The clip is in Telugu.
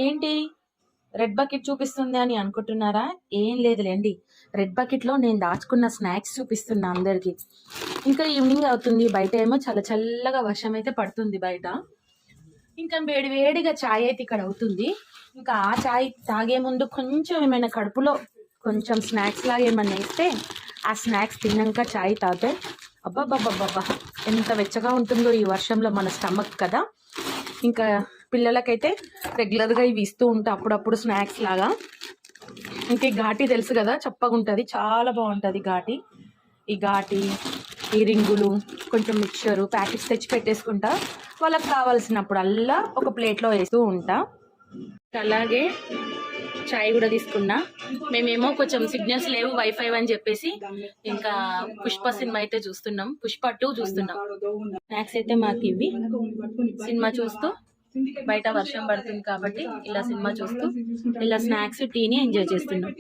ఏంటి రెడ్ బకెట్ చూపిస్తుంది అని అనుకుంటున్నారా? ఏం లేదులేండి, రెడ్ బకెట్లో నేను దాచుకున్న స్నాక్స్ చూపిస్తున్నా అందరికి. ఇంకా ఈవినింగ్ అవుతుంది, బయట ఏమో చల్లగా వర్షం అయితే పడుతుంది బయట. ఇంకా వేడిగా చాయ్ అయితే ఇక్కడ అవుతుంది. ఇంకా ఆ చాయ్ తాగే ముందు కొంచెం ఏమైనా కడుపులో కొంచెం స్నాక్స్ లాగా ఏమన్నా వేస్తే ఆ స్నాక్స్ తిన్నాక చాయ్ తాగితే అబ్బాబ్బాబ్బా ఎంత వెచ్చగా ఉంటుందో ఈ వర్షంలో మన స్టమక్ కదా. ఇంకా పిల్లలకైతే రెగ్యులర్గా ఇవి ఇస్తూ ఉంటా అప్పుడప్పుడు స్నాక్స్ లాగా. ఇంకా ఈ ఘాటీ తెలుసు కదా, చప్పగా ఉంటుంది, చాలా బాగుంటుంది ఘాటీ. ఈ ఘాటీ, ఈ రింగులు, కొంచెం మిక్చరు ప్యాకెట్స్ తెచ్చి పెట్టేసుకుంటా, వాళ్ళకి కావాల్సినప్పుడల్లా ఒక ప్లేట్లో వేస్తూ ఉంటా. అలాగే చాయ్ కూడా తీసుకున్నా. మేమేమో కొంచెం సిగ్నల్స్ లేవు వైఫై అని చెప్పేసి ఇంకా పుష్ప సినిమా అయితే చూస్తున్నాం, పుష్ప 2 చూస్తున్నాం. స్నాక్స్ అయితే మాకు ఇవి, సినిమా చూస్తూ బయట వర్షం పడుతుంది కాబట్టి ఇలా సినిమా చూస్తూ ఇలా స్నాక్స్ టీని ఎంజాయ్ చేస్తున్నాం.